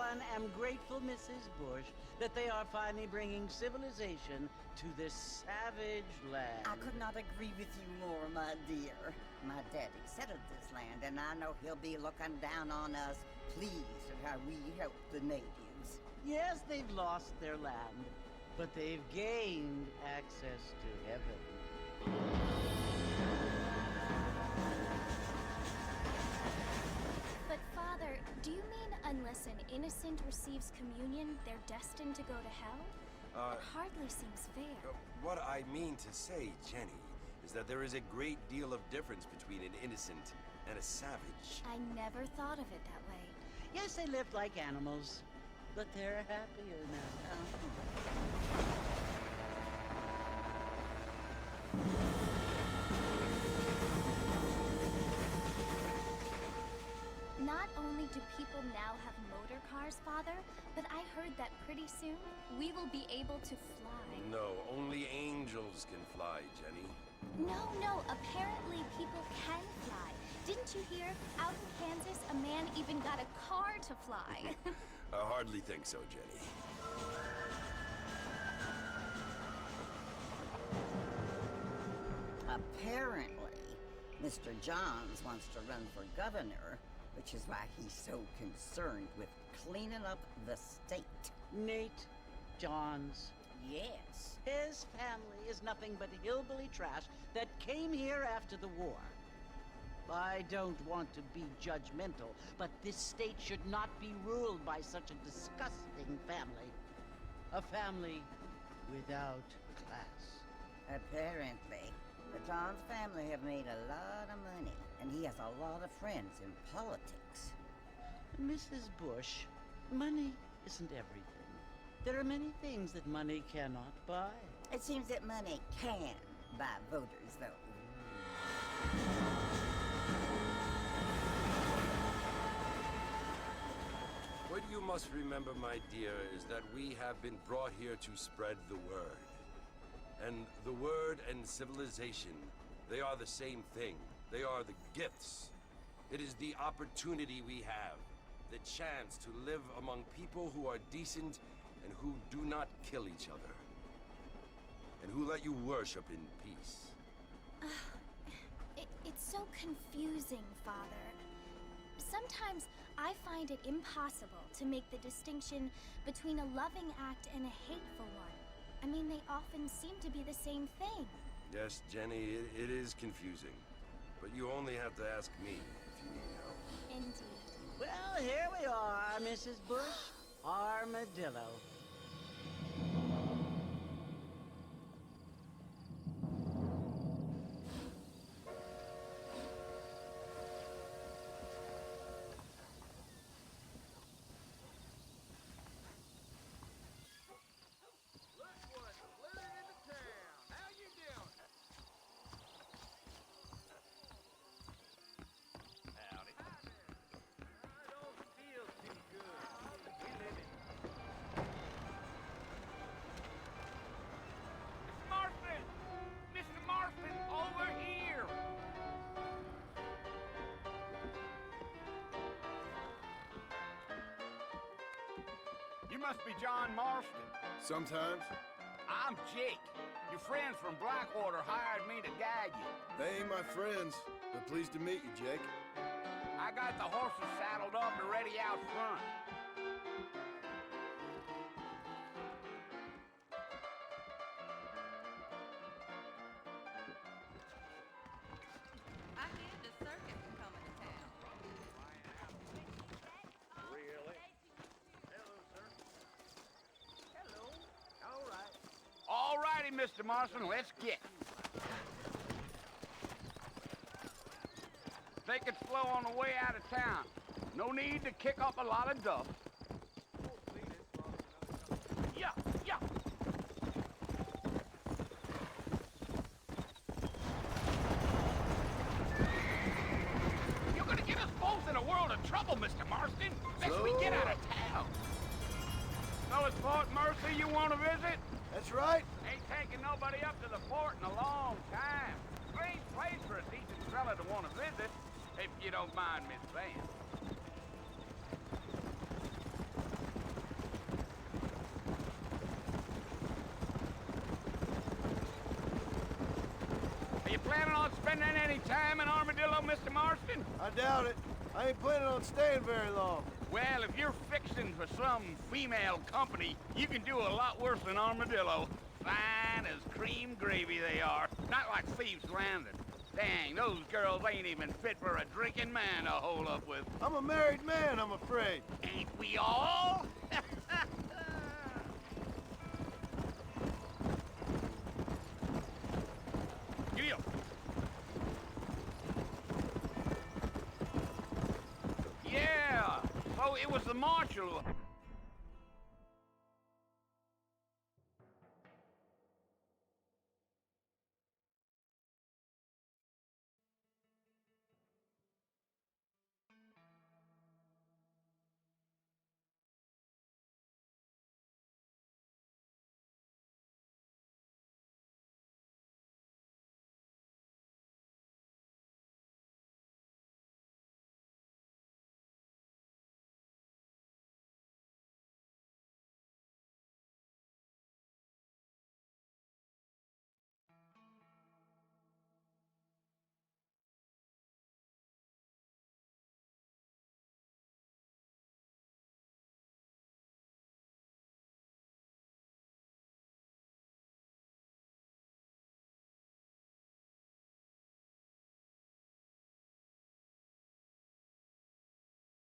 one am grateful, Mrs. Bush, that they are finally bringing civilization to this savage land. I could not agree with you more, my dear. My daddy settled this land, and I know he'll be looking down on us, pleased at how we help the natives. Yes, they've lost their land, but they've gained access to heaven. But Father, do you mean unless an innocent receives communion, they're destined to go to hell? That hardly seems fair. What I mean to say, Jenny, is that there is a great deal of difference between an innocent and a savage. I never thought of it that way. Yes, they lived like animals, but they're happier now. Not only do people now have motor cars, Father, but I heard that pretty soon we will be able to fly. No, only angels can fly, Jenny. No, apparently people can fly. Didn't you hear? Out in Kansas, a man even got a car to fly. I hardly think so, Jenny. Apparently, Mr. Johns wants to run for governor, which is why he's so concerned with cleaning up the state. Nate Johns. Yes. His family is nothing but hillbilly trash that came here after the war. I don't want to be judgmental, but this state should not be ruled by such a disgusting family. A family without class. Apparently. The Johns family have made a lot of money, and he has a lot of friends in politics. Mrs. Bush, money isn't everything. There are many things that money cannot buy. It seems that money can buy voters, though. What you must remember, my dear, is that we have been brought here to spread the word. And the word and civilization, they are the same thing. They are the gifts. It is the opportunity we have, the chance to live among people who are decent and who do not kill each other. And who let you worship in peace. It's so confusing, Father. Sometimes I find it impossible to make the distinction between a loving act and a hateful one. I mean, they often seem to be the same thing. Yes, Jenny, it is confusing. But you only have to ask me if you need help. Indeed. Well, here we are, Mrs. Bush. Armadillo. You must be John Marston. Sometimes. I'm Jake. Your friends from Blackwater hired me to guide you. They ain't my friends, but pleased to meet you, Jake. I got the horses saddled up and ready out front. I hear the circus is coming to town. Really? Hello, sir. Hello. All right. All righty, Mr. Marston, let's get. Take it slow on the way out of town. No need to kick up a lot of dust. Yeah. You're gonna get us both in a world of trouble, Mr. Marston. Best we get out of town. So it's Fort Mercy you want to visit? That's right. Ain't taking nobody up to the fort in a long time. Strange place for a decent fella to want to visit, if you don't mind me saying. spending any time in Armadillo, Mr. Marston? I doubt it. I ain't planning on staying very long. Well, if you're fixing for some female company, you can do a lot worse than Armadillo. Fine as cream gravy they are. Not like Thieves Landing. Dang, those girls ain't even fit for a drinking man to hole up with. I'm a married man, I'm afraid. Ain't we all? Giddy up. Yeah, so it was the marshal.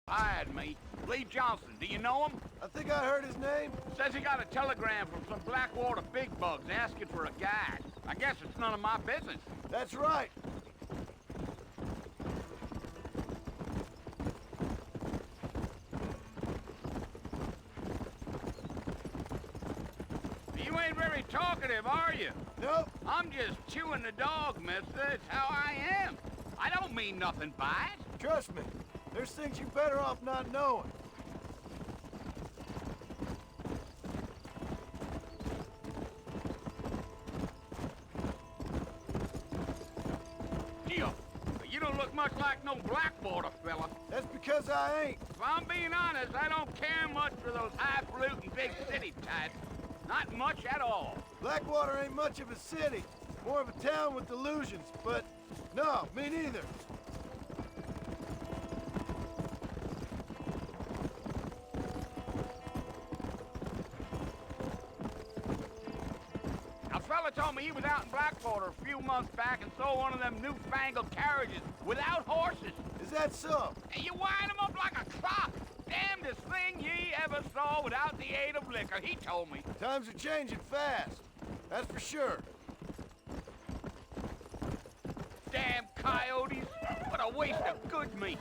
Hired me. Lee Johnson, do you know him? I think I heard his name. Says he got a telegram from some Blackwater big bugs asking for a guide. I guess it's none of my business. That's right. You ain't very talkative, are you? Nope. I'm just chewing the dog, mister. It's how I am. I don't mean nothing by it. Trust me. There's things you're better off not knowing. Gee, you don't look much like no Blackwater fella. That's because I ain't. If I'm being honest, I don't care much for those highfalutin big city types. Not much at all. Blackwater ain't much of a city. More of a town with delusions, but no, me neither. A fella told me he was out in Blackwater a few months back and saw one of them newfangled carriages without horses. Is that so? And you wind 'em up like a clock. Damnedest thing ye ever saw without the aid of liquor, he told me. Times are changing fast. That's for sure. Damn coyotes. What a waste of good meat.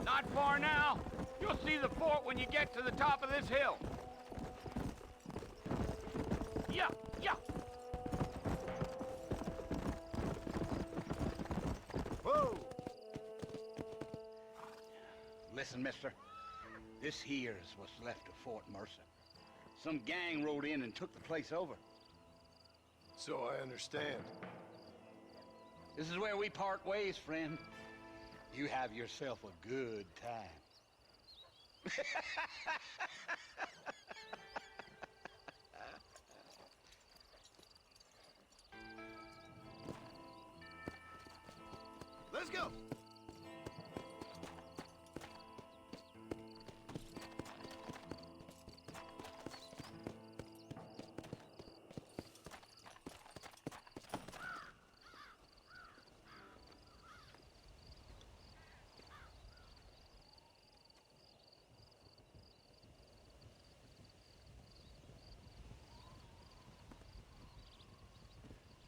Not far now. You'll see the fort when you get to the top of this hill. Yeah, yeah. Whoa! Listen, mister. This here is what's left of Fort Mercer. Some gang rode in and took the place over. So I understand. This is where we part ways, friend. You have yourself a good time. Let's go!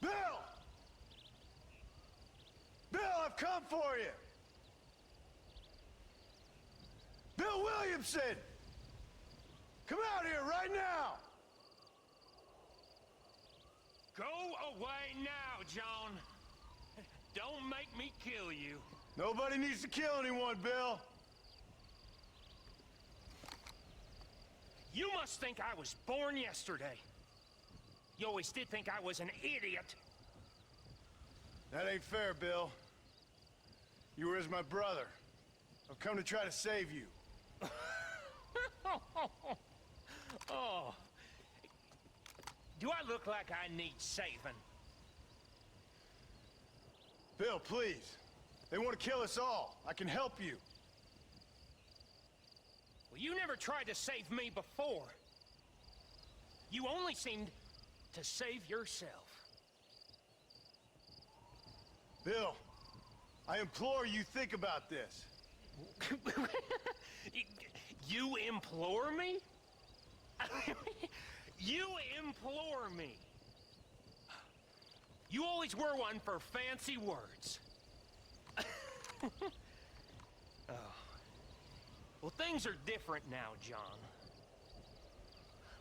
Bill! Bill, I've come for you! Bill Williamson! Come out here right now! Go away now, John. Don't make me kill you. Nobody needs to kill anyone, Bill. You must think I was born yesterday. You always did think I was an idiot. That ain't fair, Bill. You were as my brother. I've come to try to save you. Oh. Do I look like I need saving? Bill, please. They want to kill us all. I can help you. Well, you never tried to save me before. You only seemed to save yourself. Bill, I implore you, think about this. You implore me? You implore me. You always were one for fancy words. Oh. Well, things are different now, John.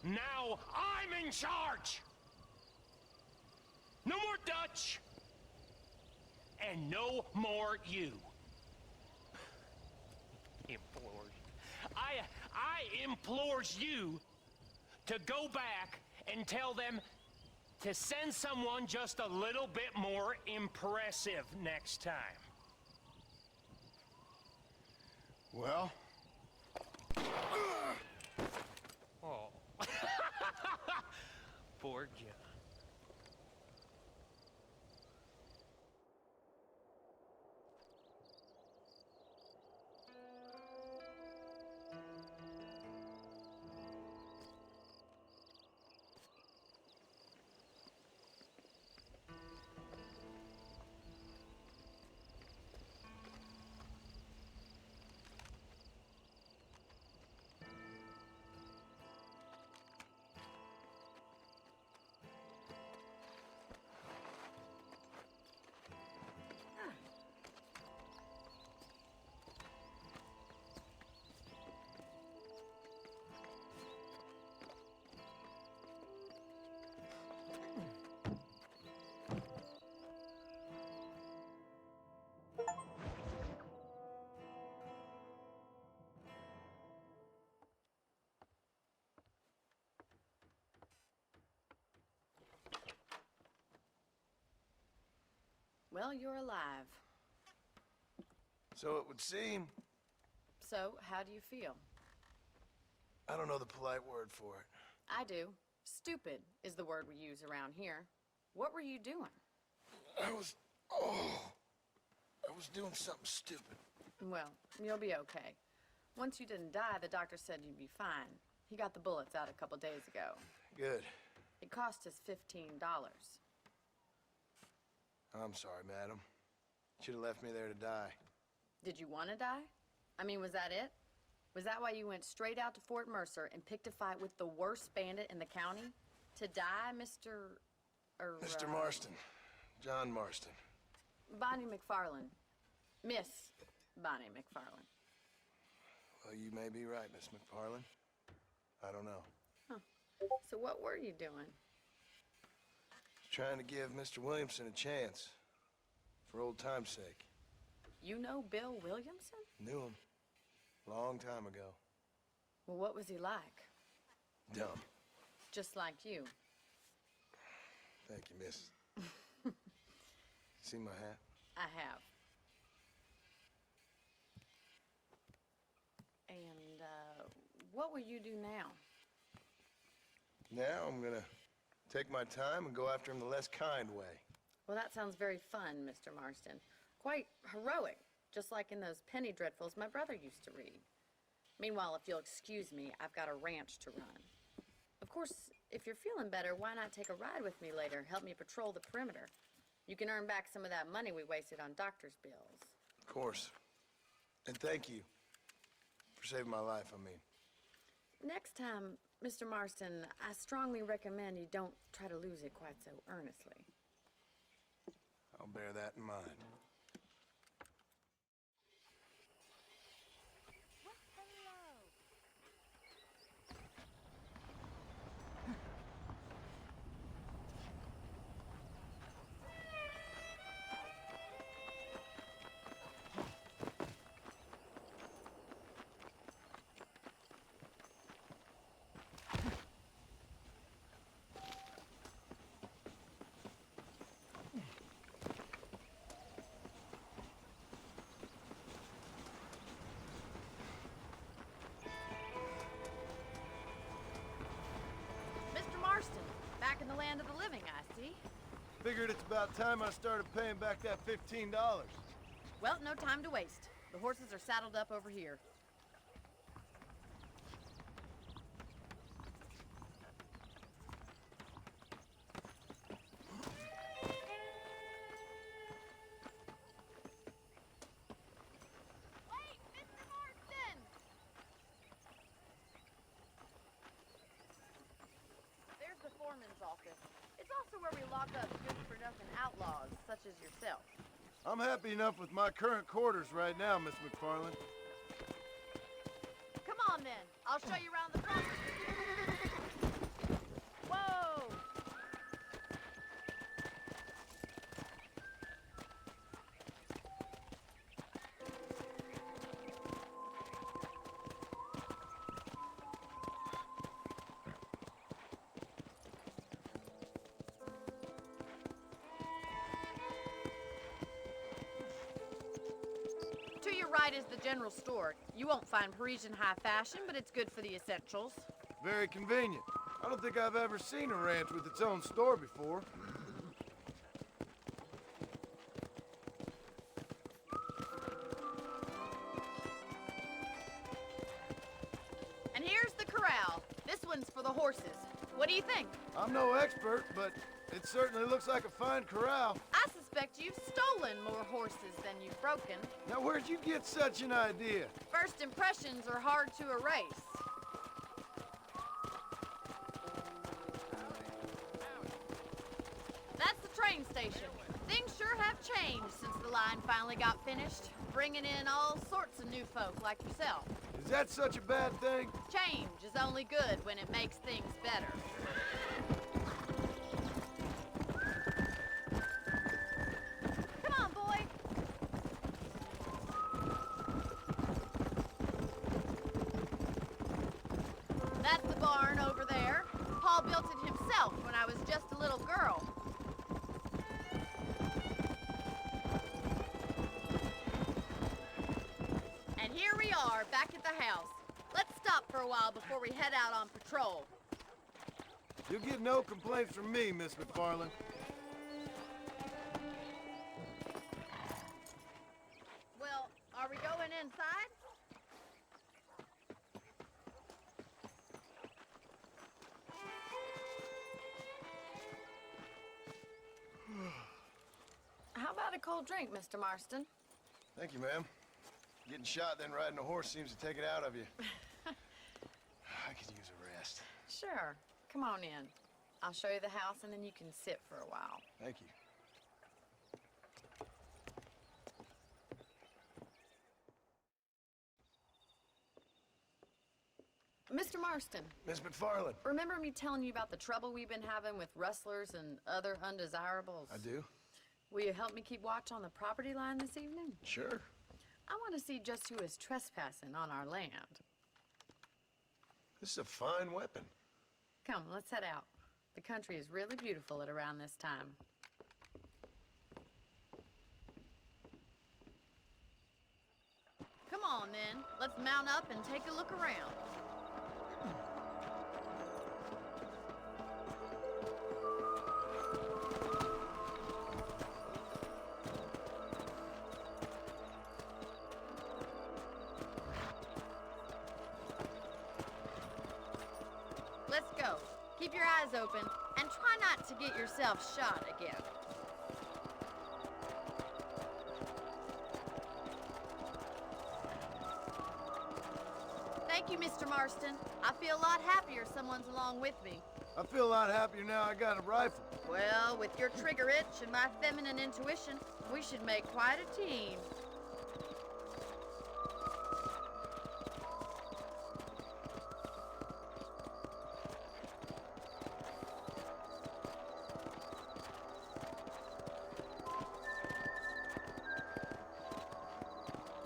Now I'm in charge! No more Dutch! And no more you. Implores. I implores you to go back and tell them to send someone just a little bit more impressive next time. Well? Oh. Poor John. Well, you're alive. So it would seem. So, how do you feel? I don't know the polite word for it. I do. Stupid is the word we use around here. What were you doing? I was doing something stupid. Well, you'll be okay. Once you didn't die, the doctor said you'd be fine. He got the bullets out a couple days ago. Good. It cost us $15. I'm sorry, madam. Should have left me there to die. Did you want to die? I mean, was that it? Was that why you went straight out to Fort Mercer and picked a fight with the worst bandit in the county? To die, Mr. Mr. Marston. John Marston. Bonnie McFarland. Miss Bonnie McFarland. Well, you may be right, Miss McFarland. I don't know. Huh. So what were you doing? Trying to give Mr. Williamson a chance. For old time's sake. You know Bill Williamson? Knew him. Long time ago. Well, what was he like? Dumb. Just like you. Thank you, miss. See my hat? I have. And, what will you do now? Now I'm gonna take my time and go after him the less kind way. Well, that sounds very fun, Mr. Marston. Quite heroic, just like in those penny dreadfuls my brother used to read. Meanwhile, if you'll excuse me, I've got a ranch to run. Of course, if you're feeling better, why not take a ride with me later? Help me patrol the perimeter. You can earn back some of that money we wasted on doctor's bills. Of course. And thank you for saving my life, I mean. Next time, Mr. Marston, I strongly recommend you don't try to lose it quite so earnestly. I'll bear that in mind. Mr. Marston, back in the land of the living, I see. Figured it's about time I started paying back that $15. Well, no time to waste. The horses are saddled up over here. Wait, Mr. Marston! There's the foreman's office. It's also where we lock up good-for-nothing outlaws, such as yourself. I'm happy enough with my current quarters right now, Miss McFarland. Come on, then. I'll show you around the property. Whoa! To your right is the general store. You won't find Parisian high fashion, but it's good for the essentials. Very convenient. I don't think I've ever seen a ranch with its own store before. And here's the corral. This one's for the horses. What do you think? I'm no expert, but it certainly looks like a fine corral. I suspect you've stolen more horses than you've broken. Now, where'd you get such an idea? First impressions are hard to erase. That's the train station. Things sure have changed since the line finally got finished, bringing in all sorts of new folk like yourself. Is that such a bad thing? Change is only good when it makes things better. Come on, boy. That's the barn over there. Paul built it himself when I was just a little girl. And here we are, back at the house. Let's stop for a while before we head out on patrol. You'll get no complaints from me, Miss McFarland. Well, are we going inside? How about a cold drink, Mr. Marston? Thank you, ma'am. Getting shot, then riding a horse seems to take it out of you. I could use a rest. Sure. Come on in. I'll show you the house, and then you can sit for a while. Thank you. Mr. Marston, Miss McFarland. remember me telling you about the trouble we've been having with rustlers and other undesirables? I do? Will you help me keep watch on the property line this evening? Sure. I want to see just who is trespassing on our land. This is a fine weapon. Come, let's head out. The country is really beautiful at around this time. Come on, then. Let's mount up and take a look around. Let's go. Keep your eyes open and try not to get yourself shot again. Thank you, Mr. Marston. I feel a lot happier someone's along with me. I feel a lot happier now I got a rifle. Well, with your trigger itch and my feminine intuition, we should make quite a team.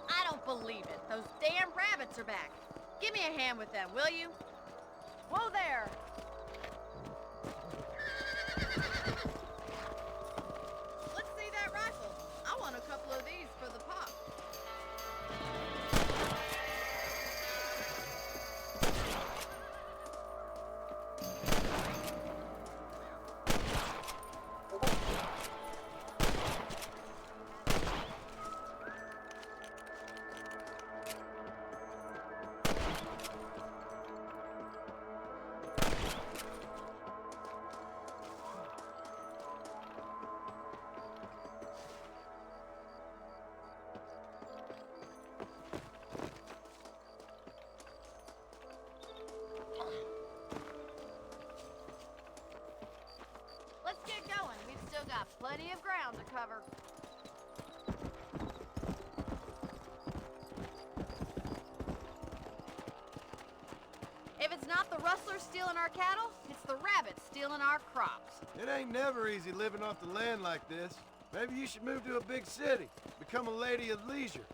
I don't believe it. Those damn rabbits are back. Give me a hand with them, will you? Whoa there! Let's see that rifle. I want a couple of these for the pop. Still got plenty of ground to cover. If it's not the rustlers stealing our cattle, it's the rabbits stealing our crops. It ain't never easy living off the land like this. Maybe you should move to a big city. Become a lady of leisure.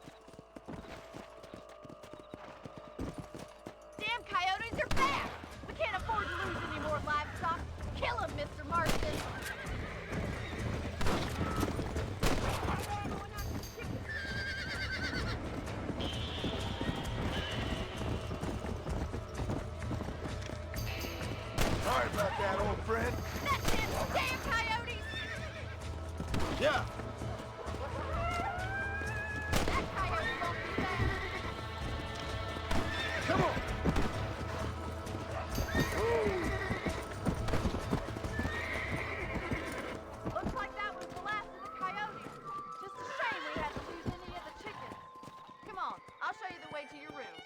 Damn coyotes are back! We can't afford to lose any more livestock. Kill them, Mr. Marston! Sorry about that, old friend. That's it! Damn coyotes! Yeah. That coyote won't be back! Come on. Looks like that was the last of the coyotes. Just a shame we had to lose any of the chickens. Come on, I'll show you the way to your room.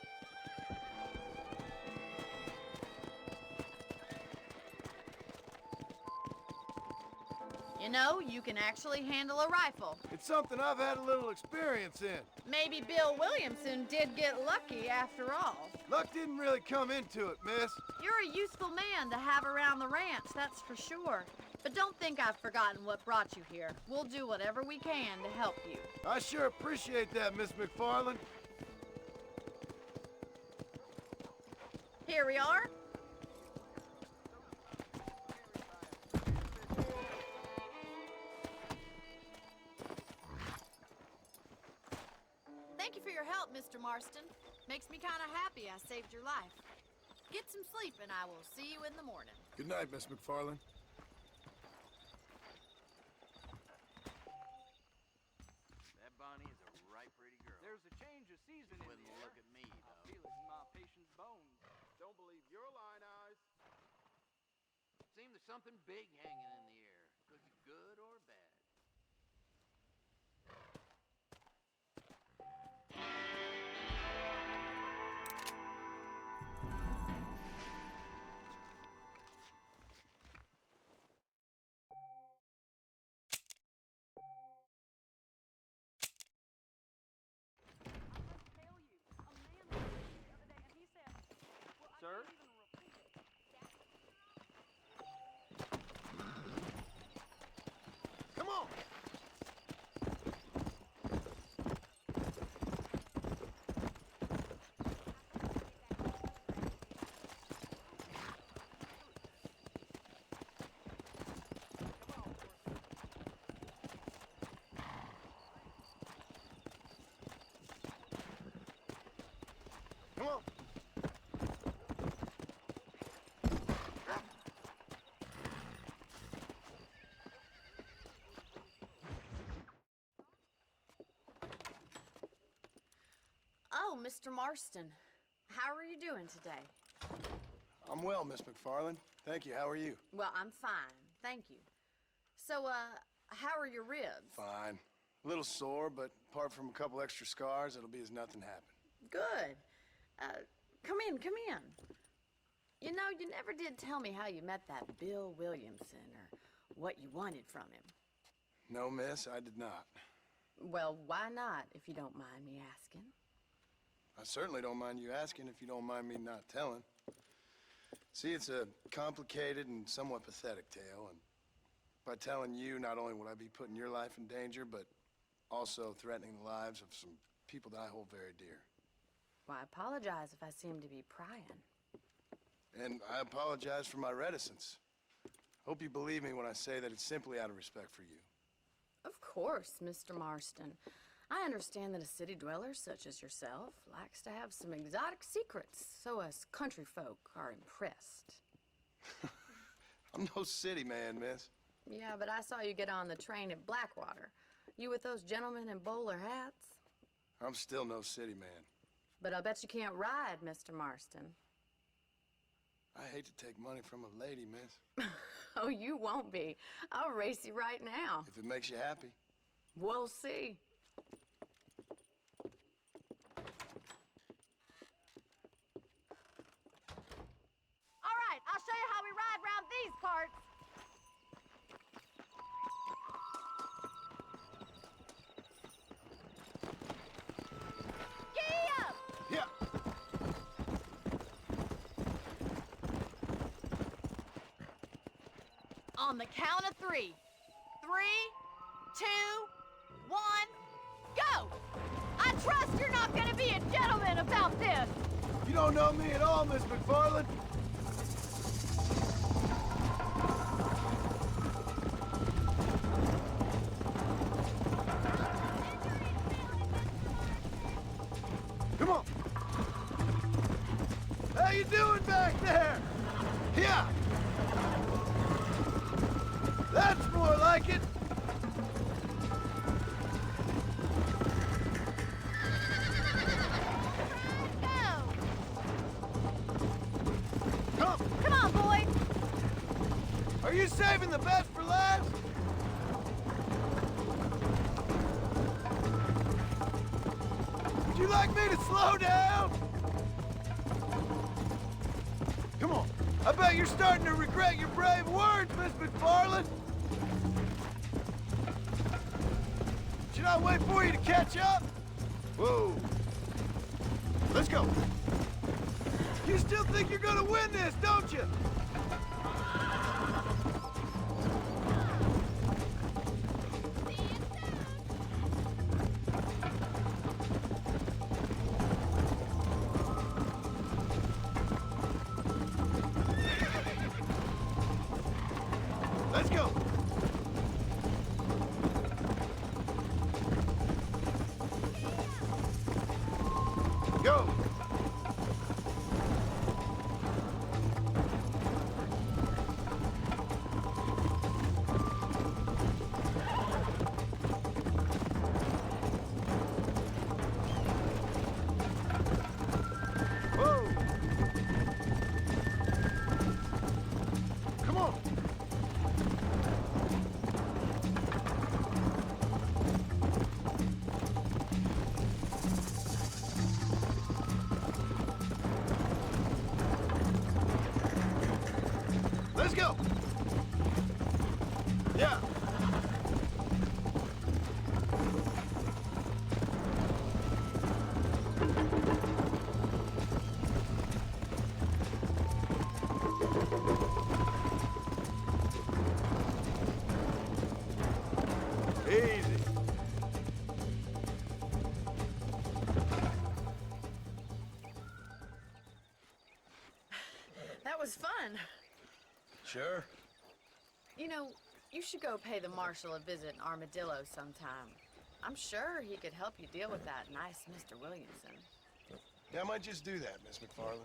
You know, you can actually handle a rifle. It's something I've had a little experience in. Maybe Bill Williamson did get lucky after all. Luck didn't really come into it, miss. You're a useful man to have around the ranch, that's for sure. But don't think I've forgotten what brought you here. We'll do whatever we can to help you. I sure appreciate that, Miss McFarland. Here we are. Thank you for your help, Mr. Marston. Makes me kind of happy I saved your life. Get some sleep and I will see you in the morning. Good night, Miss McFarland. That Bonnie is a right pretty girl. There's a change of season in Wouldn't the air. look at me, I though. feel it in my patient's bones. Don't believe your line eyes. Seems there's something big hanging in the air. Could be good or bad. Sir? Come on. Come on. Oh, Mr. Marston. How are you doing today? I'm well, Miss McFarland. Thank you. How are you? Well, I'm fine. Thank you. So, how are your ribs? Fine. A little sore, but apart from a couple extra scars, it'll be as nothing happened. Good. Come in, come in. You know, you never did tell me how you met that Bill Williamson or what you wanted from him. No, miss, I did not. Well, why not, if you don't mind me asking? I certainly don't mind you asking if you don't mind me not telling. See, it's a complicated and somewhat pathetic tale, and by telling you, not only would I be putting your life in danger, but also threatening the lives of some people that I hold very dear. Well, I apologize if I seem to be prying. And I apologize for my reticence. Hope you believe me when I say that it's simply out of respect for you. Of course, Mr. Marston. I understand that a city dweller such as yourself likes to have some exotic secrets, so us country folk are impressed. I'm no city man, miss. Yeah, but I saw you get on the train at Blackwater. You with those gentlemen in bowler hats? I'm still no city man. But I'll bet you can't ride, Mr. Marston. I hate to take money from a lady, miss. Oh, you won't be. I'll race you right now. If it makes you happy. We'll see. All right, I'll show you how we ride round these parts. On the count of 3. 3, 2, 1, go! I trust you're not gonna be a gentleman about this! You don't know me at all, Miss McFarland. Come on. How you doing back there? Yeah. That's more like it. Go! Come on, boy! Are you saving the best for last? Would you like me to slow down? Come on. I bet you're starting to regret your brave words, Miss McFarland. Should I wait for you to catch up? Whoa. Let's go. You still think you're gonna win this, don't you? Let's go. Go. Whoa. Come on. Let's go. Yeah. Easy. That was fun. Sure. You know, you should go pay the Marshal a visit in Armadillo sometime. I'm sure he could help you deal with that nice Mr. Williamson. Yeah, I might just do that, Miss McFarland.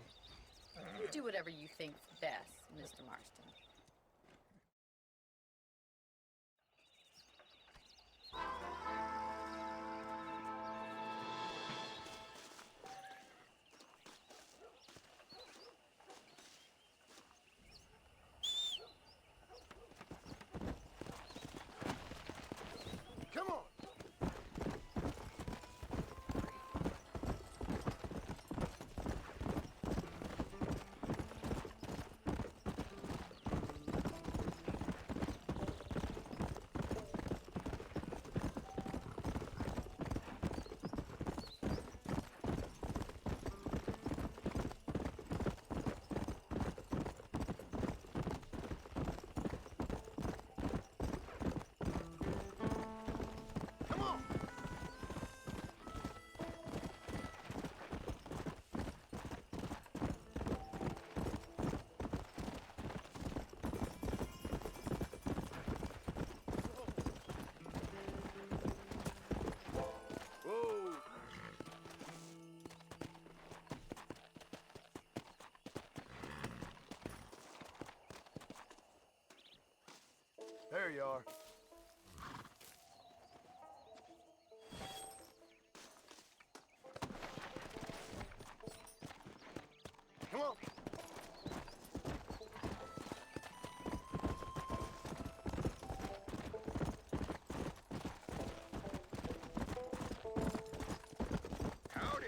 You do whatever you think best, Mr. Marston. Come on. Come on. Whoa. There you are. Come on. Howdy.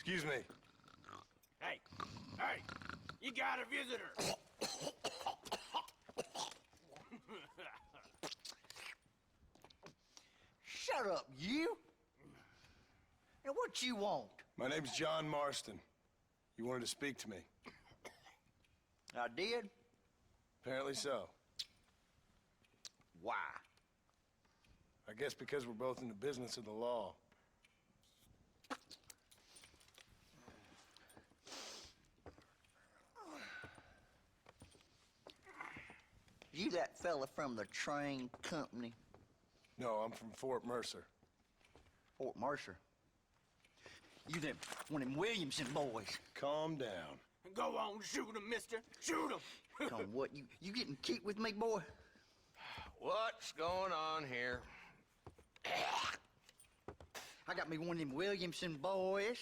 Excuse me. Hey, hey, you got a visitor. Shut up, you! And what you want? My name's John Marston. You wanted to speak to me. I did? Apparently so. Why? I guess because we're both in the business of the law. You that fella from the train company? No, I'm from Fort Mercer. Fort Mercer? You them one of them Williamson boys? Calm down. Go on, shoot him, mister. Shoot him. Come, what, you getting cute with me, boy? What's going on here? I got me one of them Williamson boys.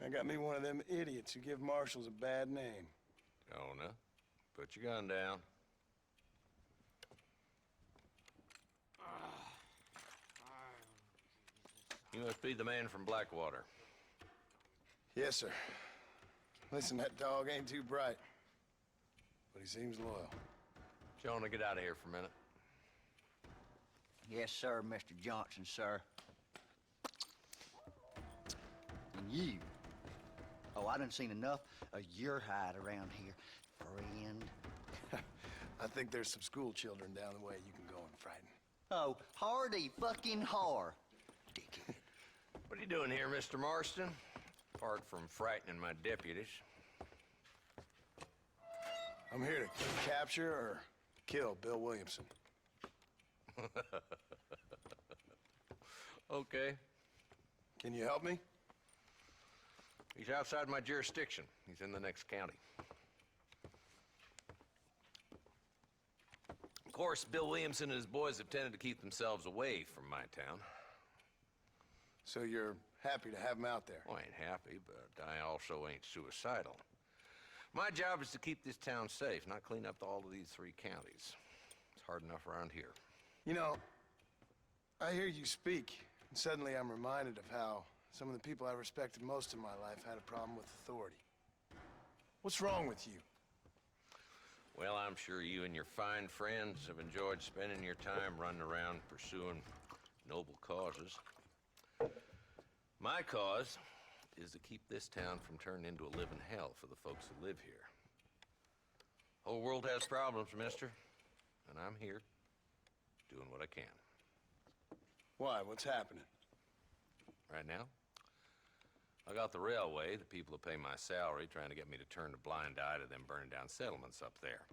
I got me one of them idiots who give marshals a bad name. Jonah, put your gun down. You must be the man from Blackwater. Yes, sir. Listen, that dog ain't too bright, but he seems loyal. Jonah, get out of here for a minute. Yes, sir, Mr. Johnson, sir. And you. Oh, I done seen enough of your hide around here, friend. I think there's some school children down the way you can go and frighten. Oh, hardy fucking har. Dickhead. What are you doing here, Mr. Marston? Apart from frightening my deputies. I'm here to capture or kill Bill Williamson. Okay. Can you help me? He's outside my jurisdiction. He's in the next county. Of course, Bill Williamson and his boys have tended to keep themselves away from my town. So you're happy to have him out there? Well, I ain't happy, but I also ain't suicidal. My job is to keep this town safe, not clean up all of these 3 counties. It's hard enough around here. You know, I hear you speak, and suddenly I'm reminded of how some of the people I respected most in my life had a problem with authority. What's wrong with you? Well, I'm sure you and your fine friends have enjoyed spending your time running around pursuing noble causes. My cause is to keep this town from turning into a living hell for the folks who live here. Whole world has problems, mister, and I'm here doing what I can. Why? What's happening? Right now, I got the railway, the people who pay my salary, trying to get me to turn a blind eye to them burning down settlements up there.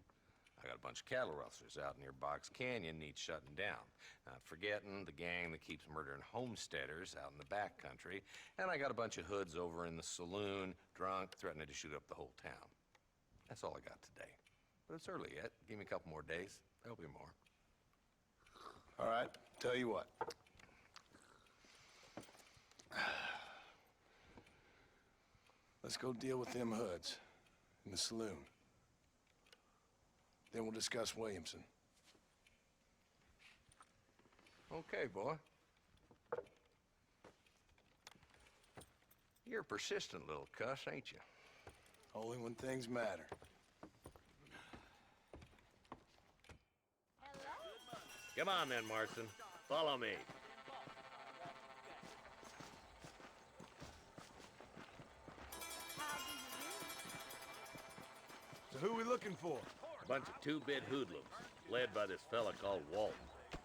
I got a bunch of cattle rustlers out near Box Canyon needs shutting down. Not forgetting the gang that keeps murdering homesteaders out in the back country. And I got a bunch of hoods over in the saloon, drunk, threatening to shoot up the whole town. That's all I got today. But it's early yet. Give me a couple more days. There'll be more. All right, tell you what. Let's go deal with them hoods in the saloon. Then we'll discuss Williamson. Okay, boy. You're a persistent little cuss, ain't you? Only when things matter. Come on then, Marston. Follow me. So who are we looking for? A bunch of two-bit hoodlums, led by this fella called Walton.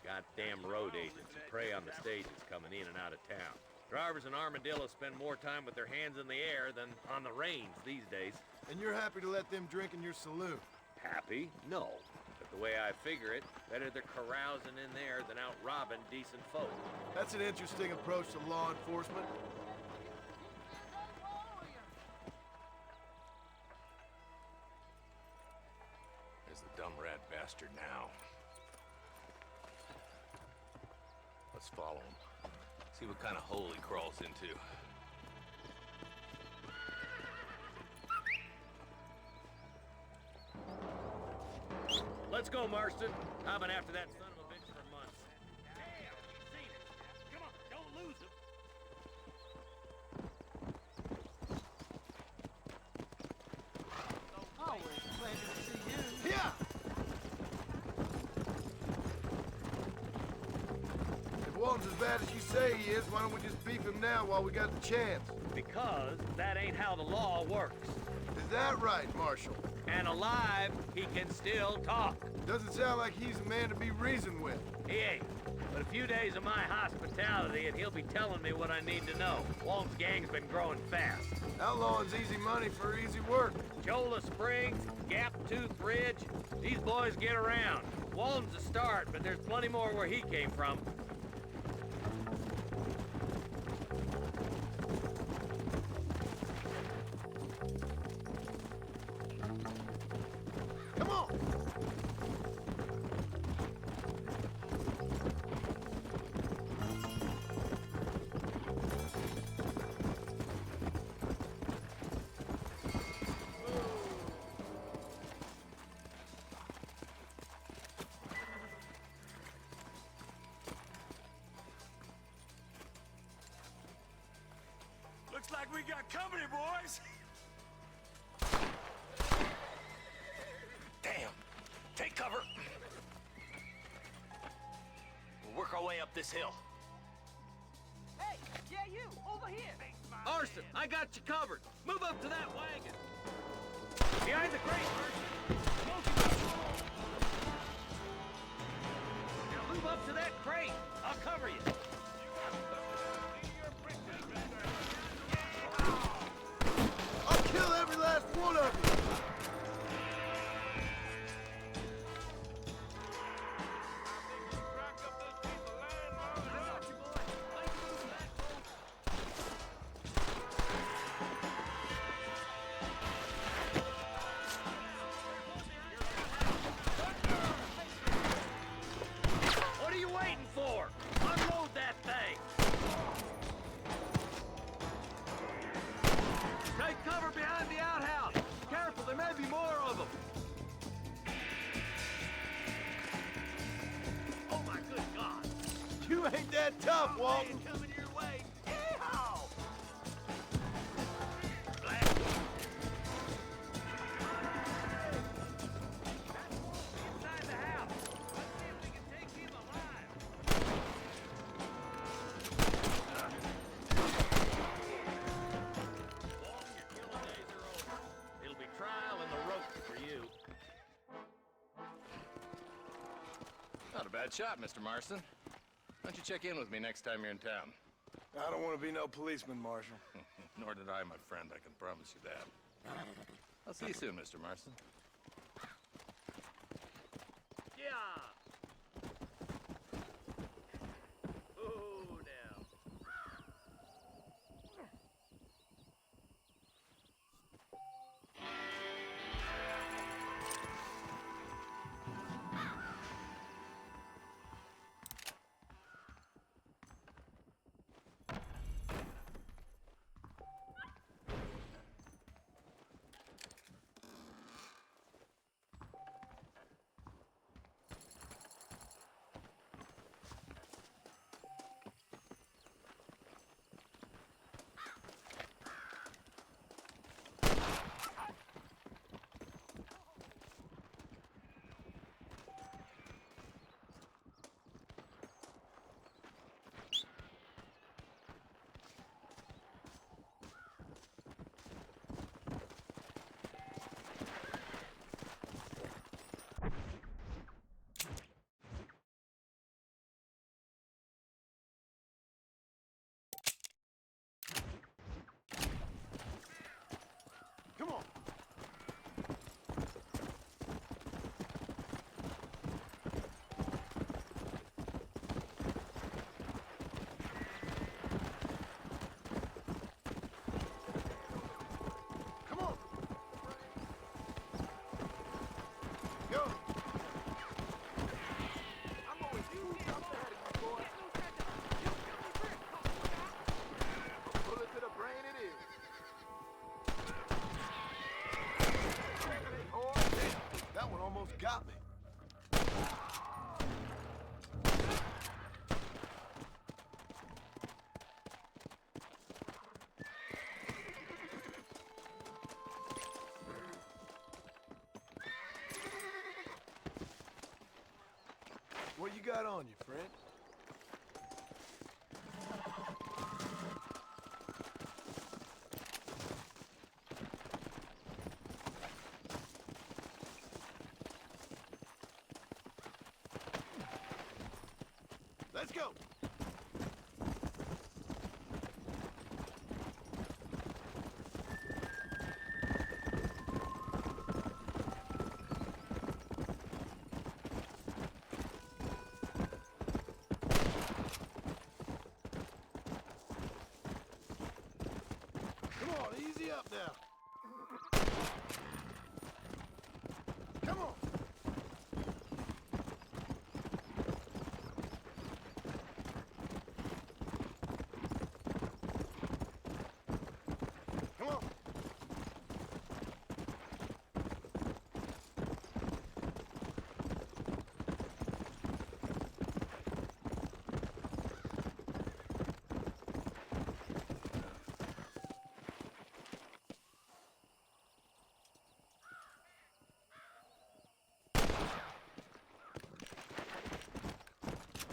Goddamn road agents who prey on the stages coming in and out of town. Drivers in Armadillo spend more time with their hands in the air than on the reins these days. And you're happy to let them drink in your saloon? Happy? No. But the way I figure it, better they're carousing in there than out robbing decent folk. That's an interesting approach to law enforcement. There's the dumb rat bastard now. Let's follow him. See what kind of hole he crawls into. Let's go, Marston. I've been after that son of a bitch for months. Damn, he's seen it. Come on, don't lose him. Walton's as bad as you say he is, why don't we just beef him now while we got the chance? Because that ain't how the law works. Is that right, Marshal? And alive, he can still talk. Doesn't sound like he's a man to be reasoned with. He ain't. But a few days of my hospitality and he'll be telling me what I need to know. Walton's gang's been growing fast. Outlawing's easy money for easy work. Cholla Springs, Gap Tooth Ridge, these boys get around. Walton's a start, but there's plenty more where he came from. Come on! Looks like we got company, boys. Damn. Take cover. We'll work our way up this hill. Hey, yeah, you, over here. Marston, I got you covered. Move up to that wagon. Behind the crate, Marston. Now move up to that crate. I'll cover you. I'll kill every last one of you! What are you waiting for? Unload that thing. Take cover behind the outhouse. Careful, there may be more of them. Oh my good God. You ain't that tough, Walton. Coming your way. Yeehaw! Inside the house. Let's see if we can take him alive. Walton, your killing days are over. It'll be trial and the rope for you. Not a bad shot, Mr. Marston. Why don't you check in with me next time you're in town? I don't want to be no policeman, Marshal. Nor did I, my friend. I can promise you that. I'll see you soon, Mr. Marston. Yeah. Oh, now. Come on! Come on! Go! I'm going with you. I'm ahead of you, boy. Bullet to the brain it is. Oh, damn. That one almost got me. What you got on you, friend? Let's go! Come on, easy up now. Come on! Come on!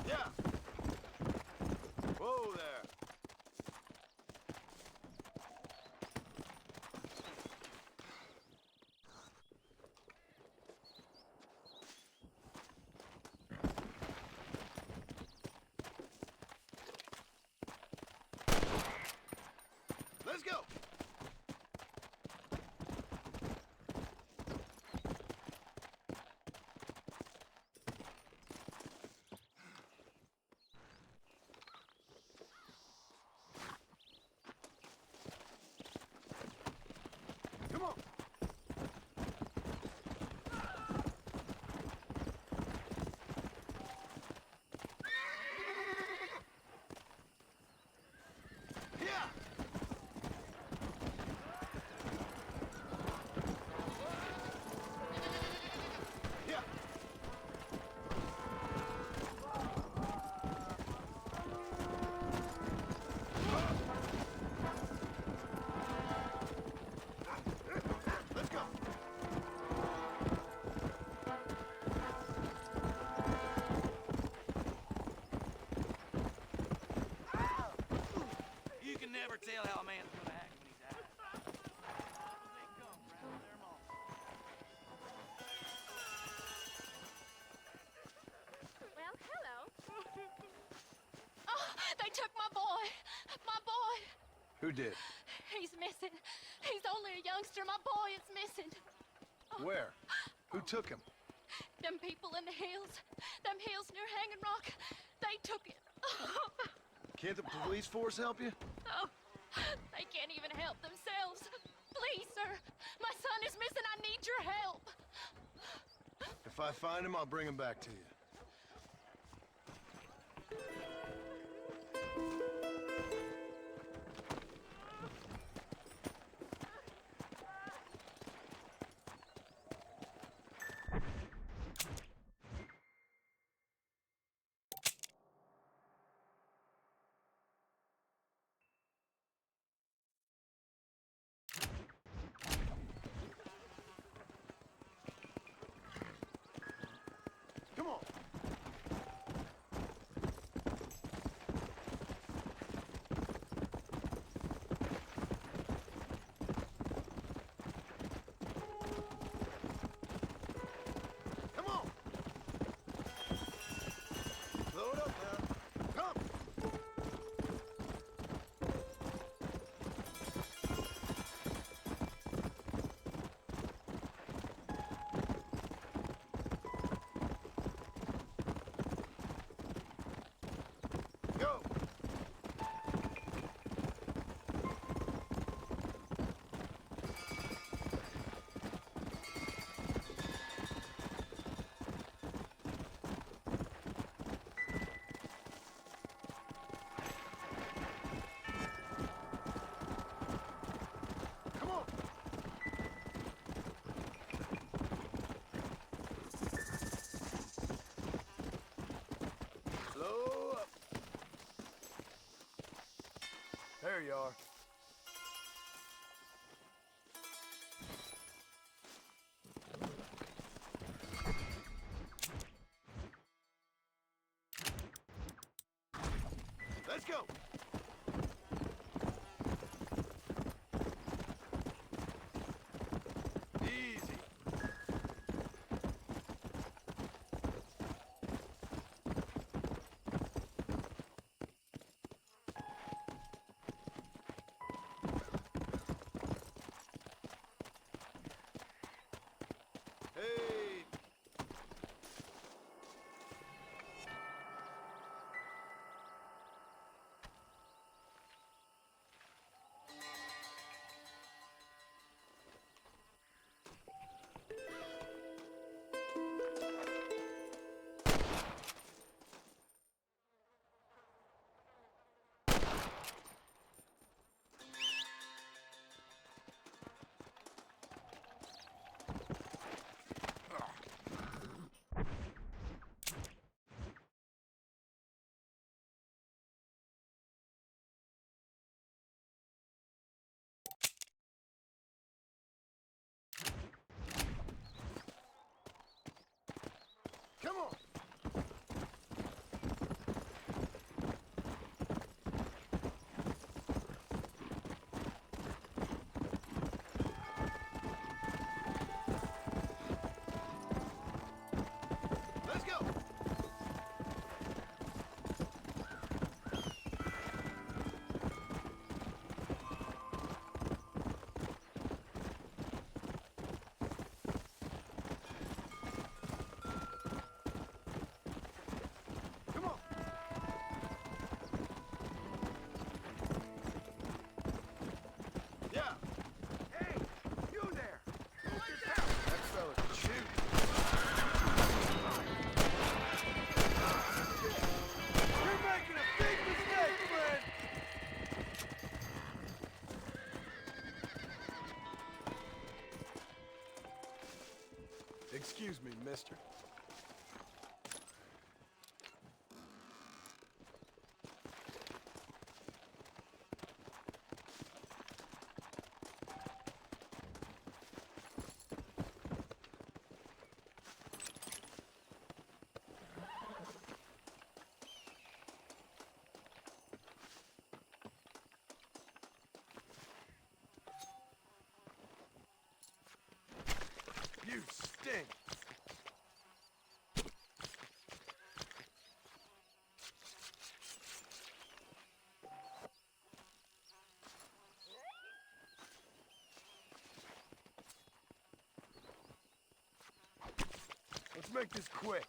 Yeah! Whoa there! Let's go! Come on! Yeah! Yeah! Let's go! You can never tell how a man's gonna act when he's out. They come round their mom. Well, hello. Oh, they took my boy. My boy. Who did? He's missing. He's only a youngster. My boy is missing. Where? Who took him? Them people in the hills. Them hills near Hanging Rock. They took it. Can't the police force help you? Oh, they can't even help themselves. Please, sir. My son is missing. I need your help. If I find him, I'll bring him back to you. Come on! Come on! Load up now. Come! Go! Come on! Slow up. There you are. Let's go. Easy. Come on. Let's go. Come on. Yeah. Hey, you there. That fella can shoot. You're making a big mistake, friend. Excuse me, mister. You stink. Let's make this quick.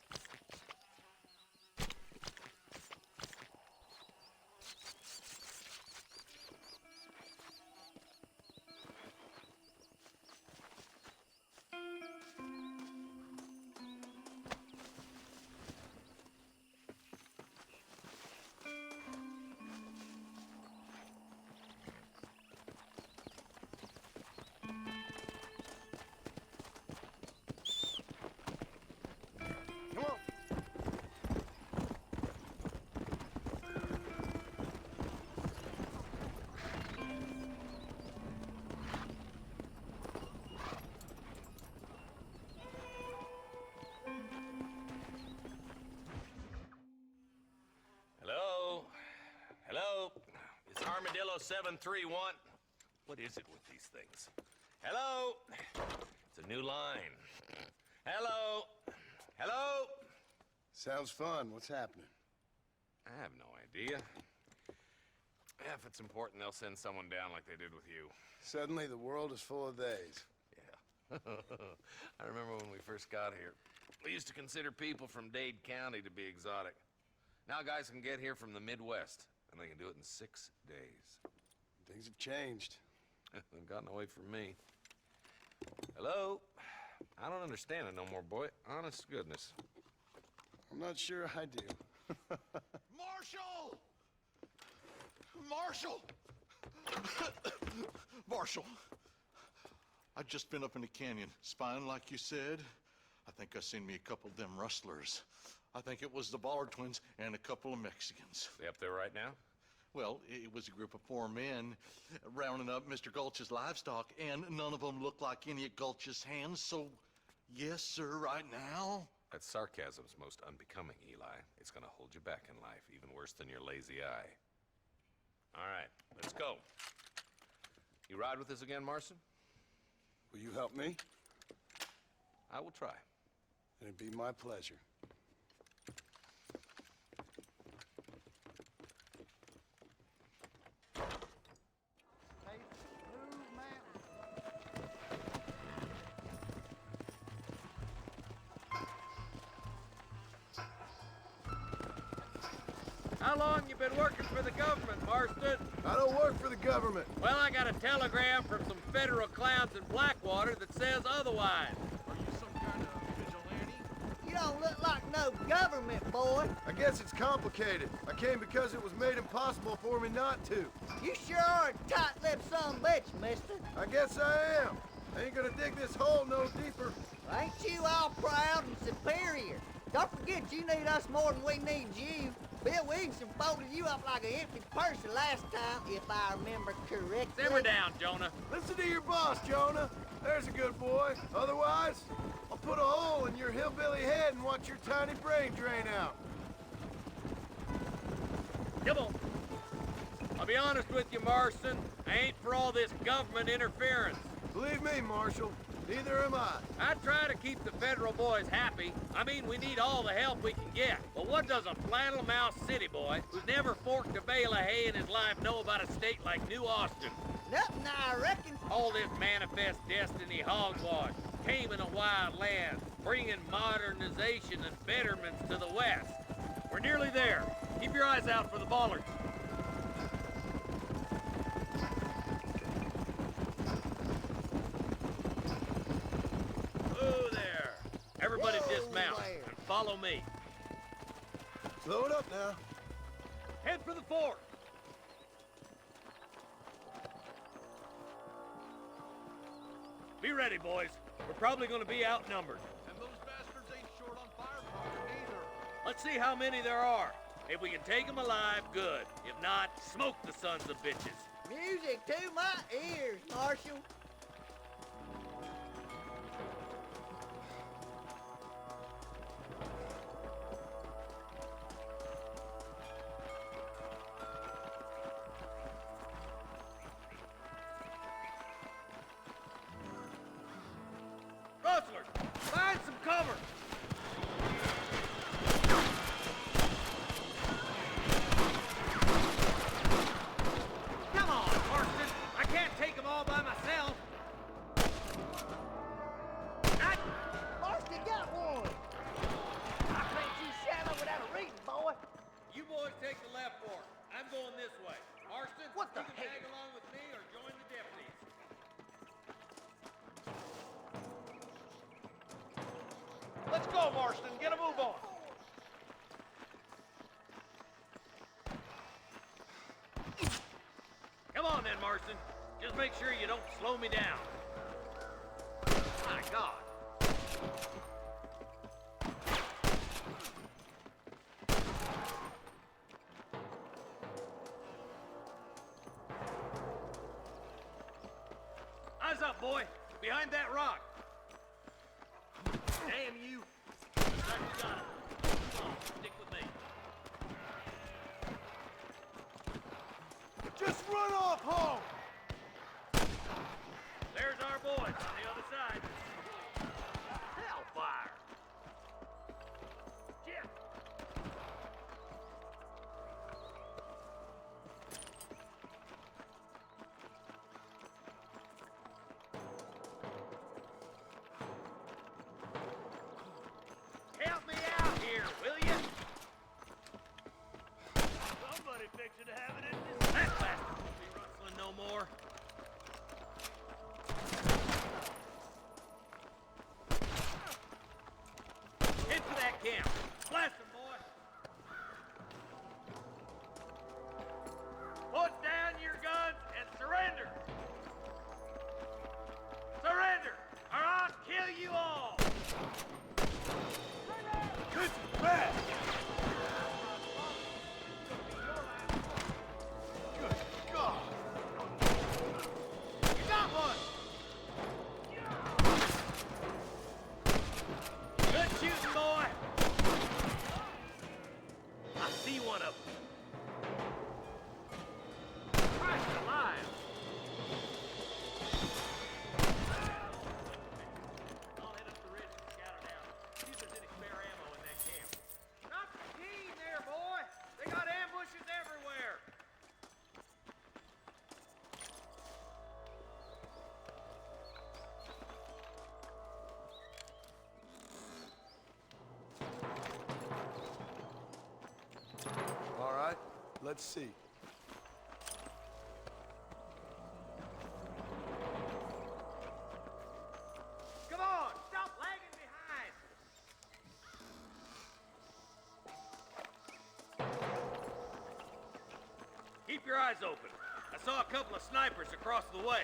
Come on. Hello? Hello? It's Armadillo 731. What is it with these things? Hello? It's a new line. Hello? Hello? Sounds fun. What's happening? I have no idea. If it's important, they'll send someone down like they did with you. Suddenly, the world is full of days. Yeah. I remember when we first got here. We used to consider people from Dade County to be exotic. Now guys can get here from the Midwest, and they can do it in 6 days. Things have changed. They've gotten away from me. Hello? I don't understand it no more, boy. Honest to goodness. I'm not sure I do. Marshal! Marshal! Marshal! I just been up in the canyon, spying like you said. I think I seen me a couple of them rustlers. I think it was the Ballard twins and a couple of Mexicans. They up there right now? Well, it was a group of 4 men rounding up Mr. Gulch's livestock, and none of them looked like any of Gulch's hands, so yes, sir, right now. That sarcasm's most unbecoming, Eli. It's gonna hold you back in life, even worse than your lazy eye. All right, let's go. You ride with us again, Marston? Will you help me? I will try. It'd be my pleasure. How long you been working for the government, Marston? I don't work for the government. Well, I got a telegram from some federal clowns in Blackwater that says otherwise. Are you some kind of vigilante? You don't look like no government boy. I guess it's complicated. I came because it was made impossible for me not to. You sure are a tight-lipped son of a bitch, mister. I guess I am. I ain't gonna dig this hole no deeper. Ain't you all proud and superior? Don't forget you need us more than we need you. Bill Williamson folded you up like an empty person last time, if I remember correctly. Simmer down, Jonah. Listen to your boss, Jonah. There's a good boy. Otherwise, I'll put a hole in your hillbilly head and watch your tiny brain drain out. Come on. I'll be honest with you, Marston. I ain't for all this government interference. Believe me, Marshal, neither am I. I try to keep the federal boys happy. I mean, we need all the help we can get. But what does a flannel mouse city boy who's never forked a bale of hay in his life know about a state like New Austin? Nothing, I reckon. All this manifest destiny hogwash, taming a wild land, bringing modernization and betterments to the West. We're nearly there. Keep your eyes out for the bollards. Whoa there. Everybody dismount and follow me. Slow it up now. Head for the fort. Be ready, boys. We're probably going to be outnumbered. And those bastards ain't short on firepower either. Let's see how many there are. If we can take them alive, good. If not, smoke the sons of bitches. Music to my ears, Marshal. Rustlers, find some cover. Come on, Marston. I can't take them all by myself. Marston got one. I can't see shadow without a reason, boy. You boys take the left fork. I'm going this way. Marston, What the you can heck? tag along with me or join the deputies. Let's go, Marston. Get a move on. Come on then, Marston. Just make sure you don't slow me down. My God. Eyes up, boy. Behind that rock. Damn you. Got you got it. Come on, stick with me. Just run off home! There's our boys on the other side. Hellfire! Jim! Help me out here, will you? Somebody fixing to have it in this. That bastard won't be rustling no more. Head for that camp. Blast him, boy. Put down your guns and surrender. Surrender, or I'll kill you all. This is bad! Good God! You got one. Good shooting, boy. I see one of them. Christ alive. I'll head up the ridge and scout it out. See if there's any spare ammo in that camp. Not the keen there, boy. They got ambushes everywhere. All right, let's see. Come on, stop lagging behind. Keep your eyes open. I saw a couple of snipers across the way.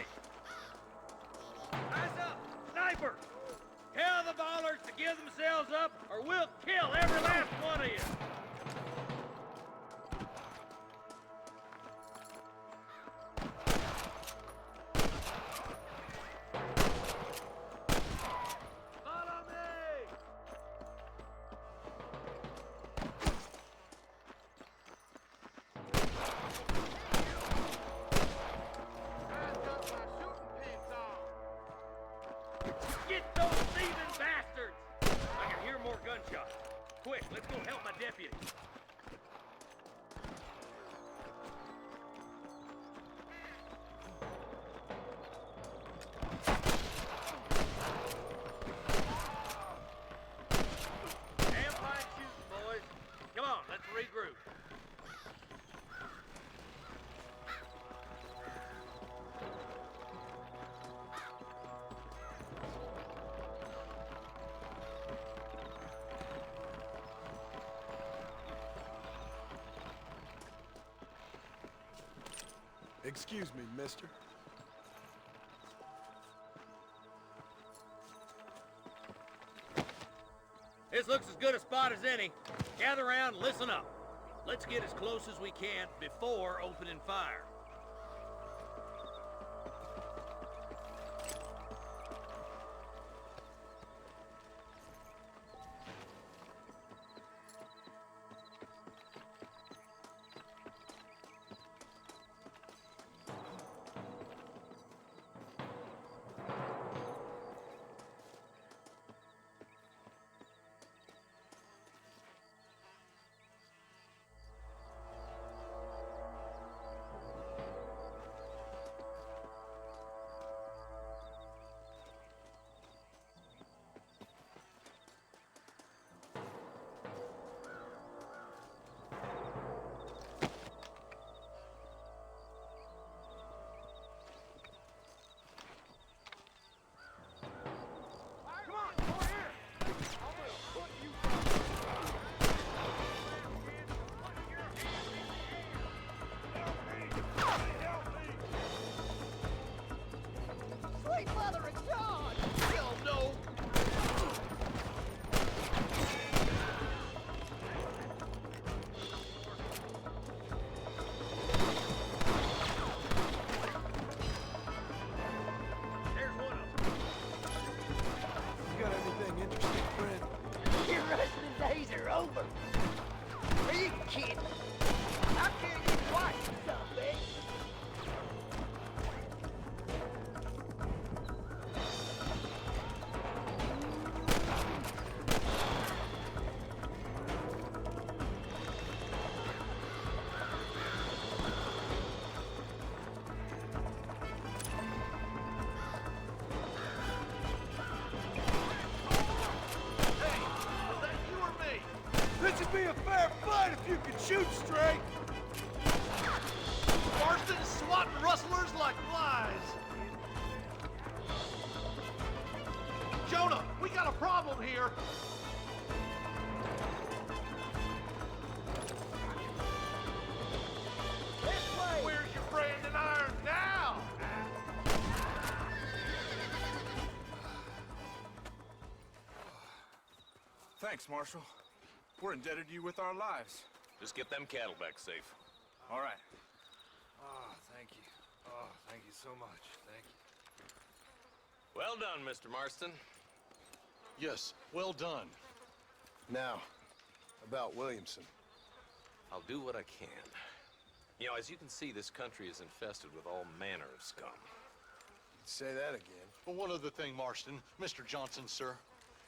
Eyes up, sniper! Tell the ballers to give themselves up, or we'll kill every last one of you. Follow me! Let's regroup. Excuse me, mister. This looks as good a spot as any. Gather around and listen up. Let's get as close as we can before opening fire. Sweet mother of God! Hell no! There's one of them. You got anything interesting, friend? Your wrestling days are over. Are you kidding? I'll kill you twice, you son of a bitch. This would be a fair fight if you could shoot straight. Marston's swatting rustlers like flies. Jonah, we got a problem here. This way! Where's your branding iron now? Thanks, Marshal. We're indebted to you with our lives. Just get them cattle back safe. All right. Oh, thank you. Oh, thank you so much. Thank you. Well done, Mr. Marston. Yes, well done. Now, about Williamson. I'll do what I can. You know, as you can see, this country is infested with all manner of scum. Say that again. Well, one other thing, Marston. Mr. Johnson, sir.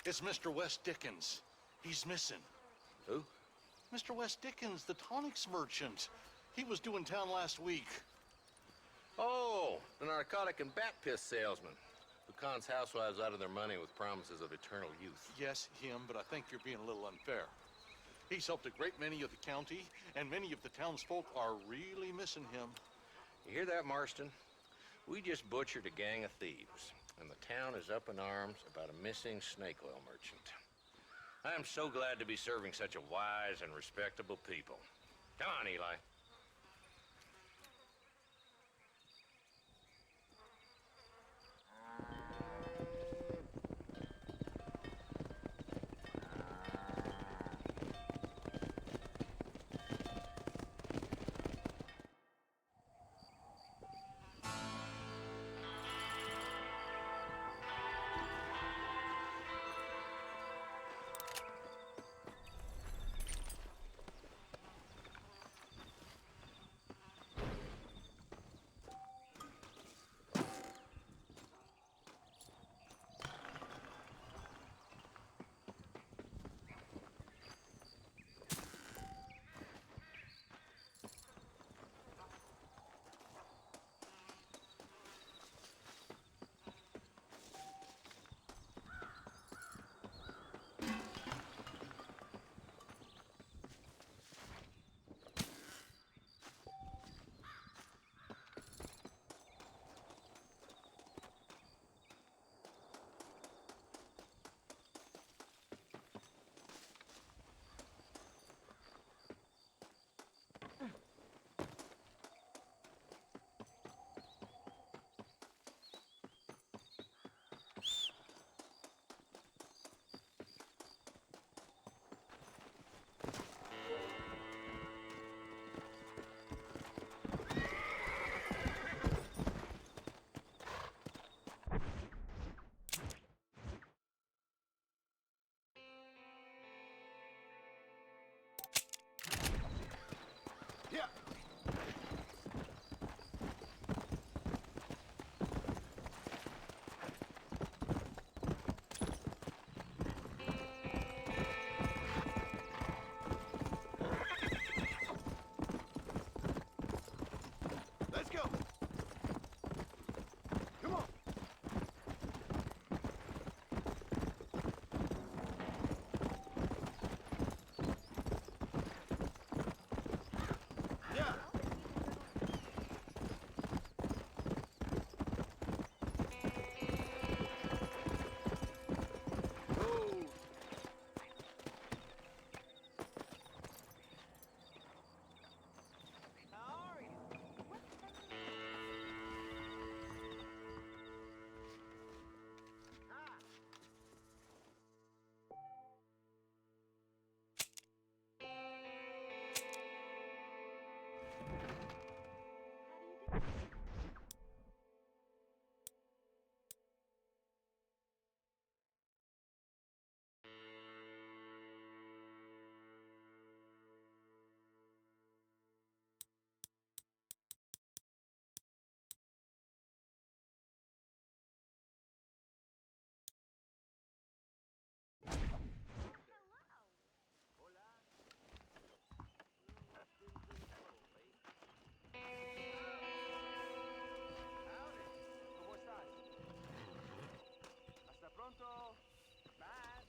It's Mr. Wes Dickens. He's missing. Who? Mr. Wes Dickens, the tonics merchant. He was due in town last week. Oh, the narcotic and bat piss salesman who cons housewives out of their money with promises of eternal youth. Yes, him, but I think you're being a little unfair. He's helped a great many of the county, and many of the townsfolk are really missing him. You hear that, Marston? We just butchered a gang of thieves, and the town is up in arms about a missing snake oil merchant. I am so glad to be serving such a wise and respectable people. Come on, Eli. Yeah. Let's go. Come on. Yeah. Move. Hasta pronto. Bye.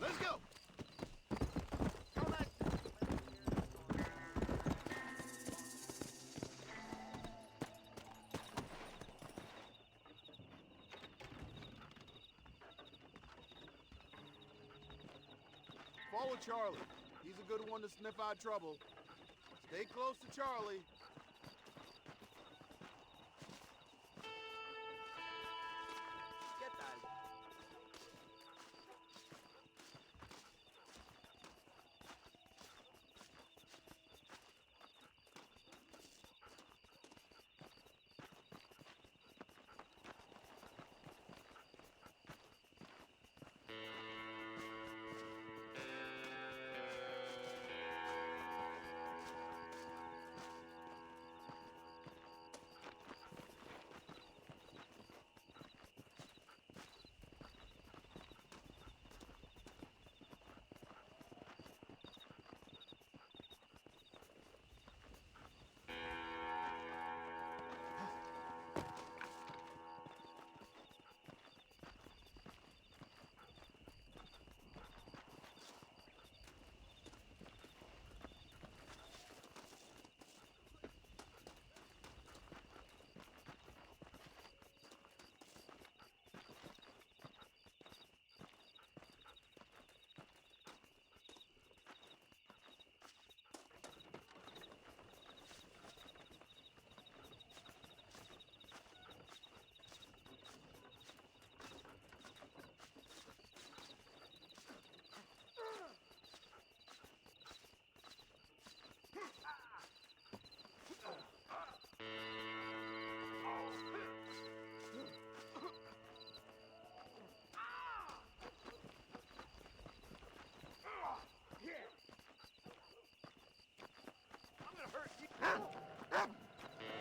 Let's go. Follow Charlie. He's a good one to sniff out trouble. Stay close to Charlie. Get that.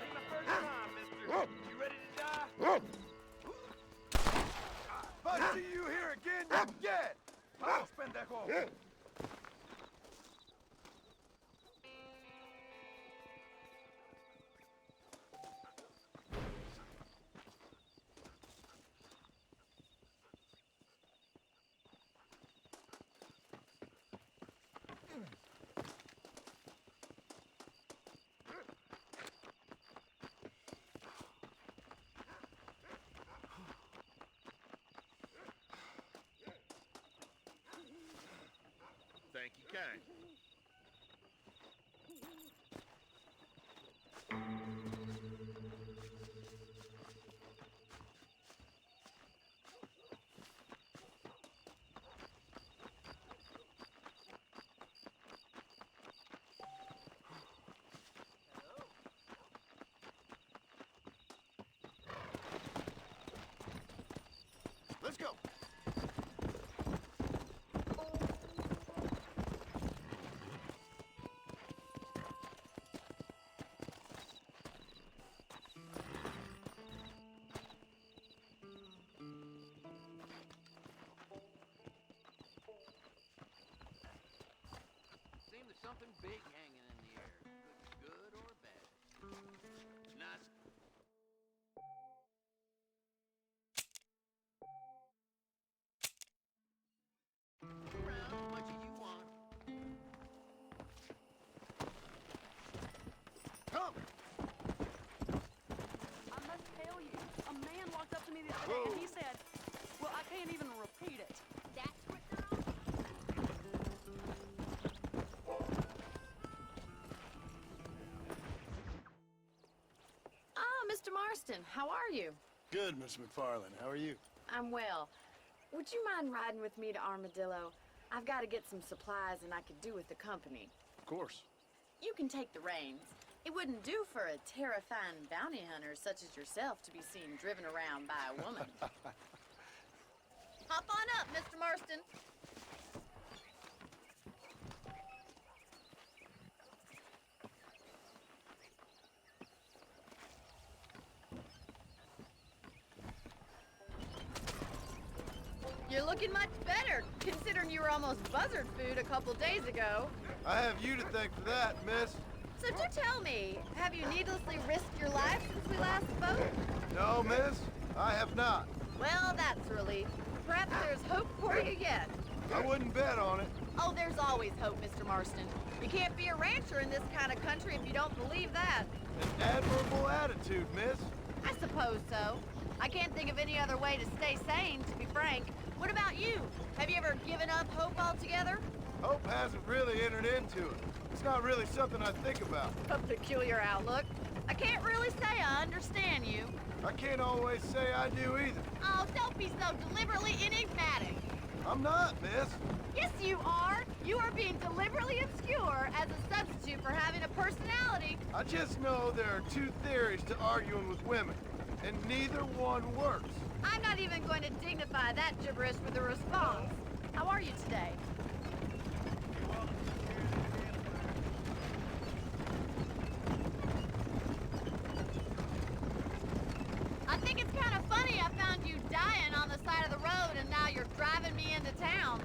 Ain't the first time, mister. You ready to die? If I see you here again, you're dead! Vamos, pendejo! Thank you kind. Let's go. Something big hanging in the air. Good or bad. Nice. Around, how much do you want? Come! I must tell you, a man walked up to me the other day and he said, well, I can't even repeat it. That's what they're on. Ah, Mr. Marston, how are you? Good, Miss McFarland. How are you? I'm well. Would you mind riding with me to Armadillo? I've got to get some supplies and I could do with the company. Of course. You can take the reins. It wouldn't do for a terrifying bounty hunter such as yourself to be seen driven around by a woman. Hop on up, Mr. Marston. You're looking much better, considering you were almost buzzard food a couple days ago. I have you to thank for that, miss. So do tell me, have you needlessly risked your life since we last spoke? No, miss, I have not. Well, that's a relief. Perhaps there's hope for you yet. I wouldn't bet on it. Oh, there's always hope, Mr. Marston. You can't be a rancher in this kind of country if you don't believe that. An admirable attitude, miss. I suppose so. I can't think of any other way to stay sane, to be frank. What about you? Have you ever given up hope altogether? Hope hasn't really entered into it. It's not really something I think about. A peculiar outlook. I can't really say I understand you. I can't always say I do either. Oh, don't be so deliberately enigmatic. I'm not, miss. Yes, you are. You are being deliberately obscure as a substitute for having a personality. I just know there are two theories to arguing with women, and neither one works. I'm not even going to dignify that gibberish with a response. How are you today? I think it's kind of funny I found you dying on the side of the road and now you're driving me into town.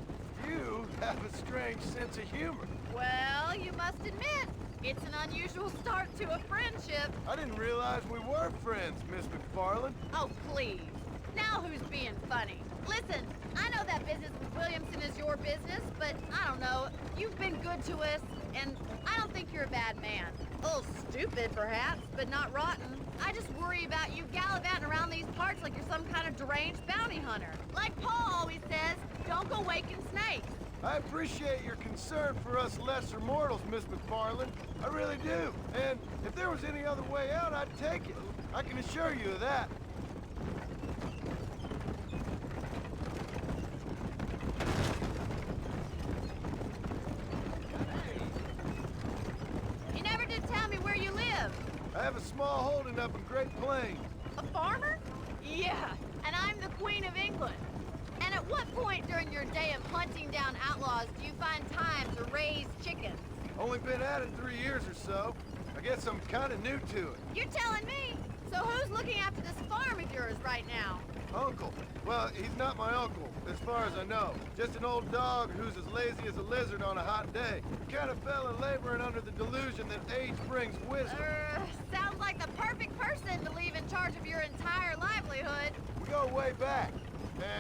You have a strange sense of humor. Well, you must admit, it's an unusual start to a friendship. I didn't realize we were friends, Miss McFarland. Oh, please. Now who's being funny? Listen, I know that business with Williamson is your business, but I don't know. You've been good to us, and I don't think you're a bad man. A little stupid, perhaps, but not rotten. I just worry about you gallivanting around these parts like you're some kind of deranged bounty hunter. Like Paul always says, don't go waking snakes. I appreciate your concern for us lesser mortals, Miss McFarland. I really do. And if there was any other way out, I'd take it. I can assure you of that. You never did tell me where you live. I have a small holding up in Great Plains. A farmer? Yeah, and I'm the Queen of England. And at what point during your day of hunting down outlaws do you find time to raise chickens? Only been at it 3 years or so. I guess I'm kind of new to it. You're telling me? So who's looking after this farm of yours right now? Uncle. Well, he's not my uncle, as far as I know. Just an old dog who's as lazy as a lizard on a hot day. Kind of fella laboring under the delusion that age brings wisdom. Sounds like the perfect person to leave in charge of your entire livelihood. We go way back,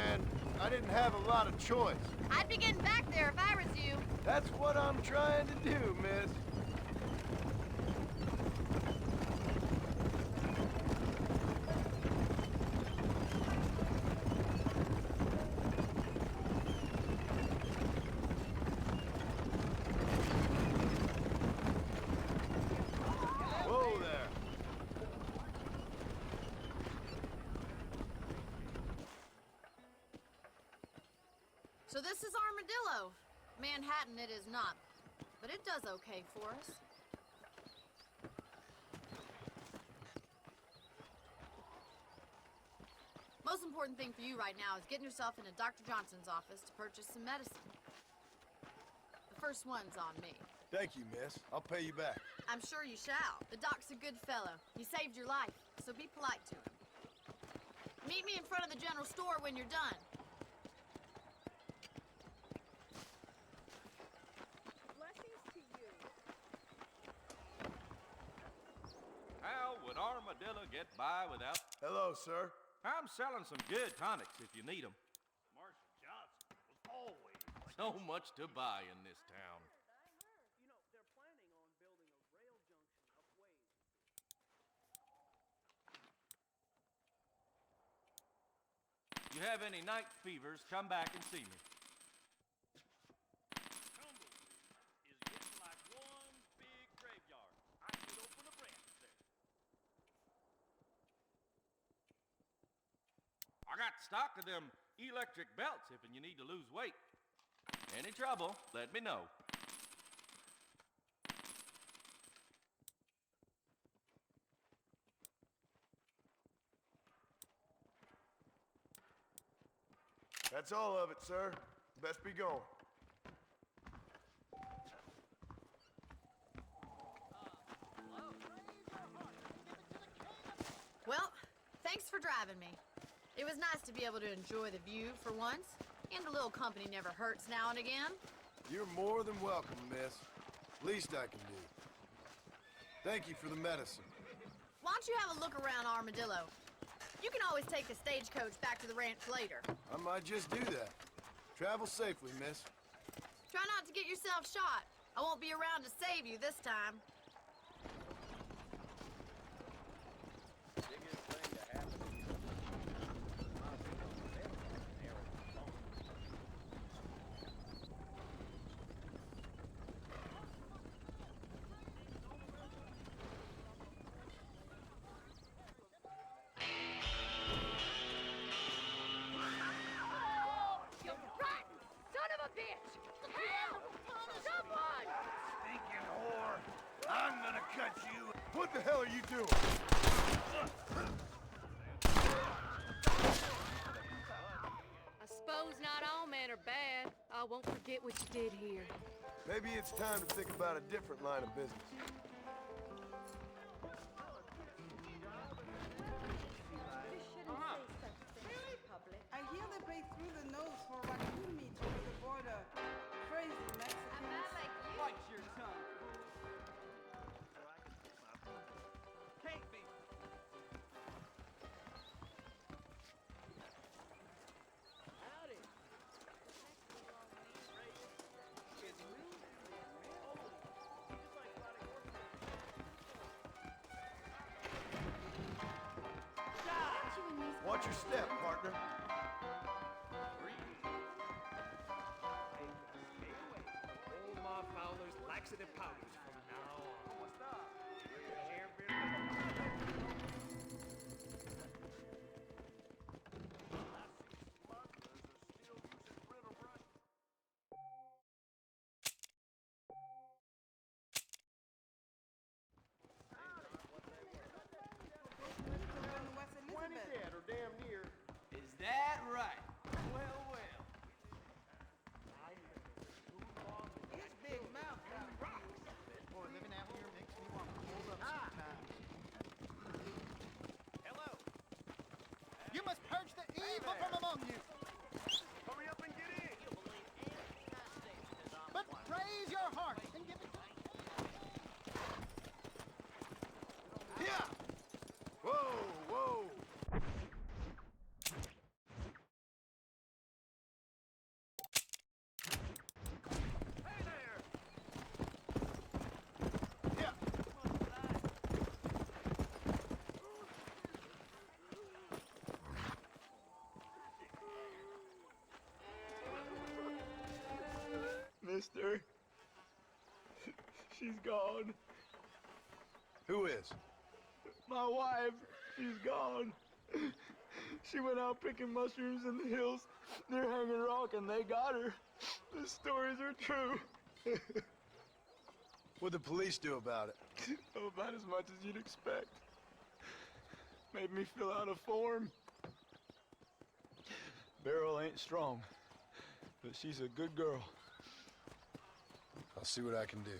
and I didn't have a lot of choice. I'd be getting back there if I was you. That's what I'm trying to do, miss. Whoa there. So this is Armadillo. Manhattan it is not, but it does okay for us. Most important thing for you right now is getting yourself into Dr. Johnson's office to purchase some medicine. The first one's on me. Thank you, miss. I'll pay you back. I'm sure you shall. The doc's a good fellow. He saved your life, so be polite to him. Meet me in front of the general store when you're done. Blessings to you. Armadillo get by without... Hello, sir. I'm selling some good tonics if you need them. Marshal Johnson was always like So much to buy in this town. You know, they're planning on building a rail junction up ways. You have any night fevers, come back and see me. Tumbleweed is getting like one big graveyard. I could open a branch there. I got stock of them electric belts if you need to lose weight. Any trouble, let me know. That's all of it, sir. Best be going. Well, thanks for driving me. It was nice to be able to enjoy the view for once, and a little company never hurts now and again. You're more than welcome, miss. Least I can do. Thank you for the medicine. Why don't you have a look around Armadillo? You can always take the stagecoach back to the ranch later. I might just do that. Travel safely, miss. Try not to get yourself shot. I won't be around to save you this time. You rotten son of a bitch! Help! Someone! Stinking whore! I'm gonna cut you! What the hell are you doing? I suppose not all men are bad. I won't forget what you did here. Maybe it's time to think about a different line of business. I hear they break through the nose for raccoon meat over the border. Crazy Mexicans. Bite your tongue. Can't be. Howdy. Watch your step, partner. Old Ma Fowler's laxative powders from now on. What's up? Dead or damn near. Is that right? Well, well. His big mouth got Boy, living out here makes me want to hold up sometimes. Hello. You must purge the evil from among you. Hurry up and get in! But raise your heart and give it. Yeah! Whoa, whoa! Hey there! Yeah! Mister, she's gone. Who is? My wife, she's gone. She went out picking mushrooms in the hills near Hanging Rock and they got her. The stories are true. What'd the police do about it? Oh, about as much as you'd expect. Made me fill out a form. Beryl ain't strong, but she's a good girl. I'll see what I can do.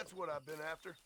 That's what I've been after.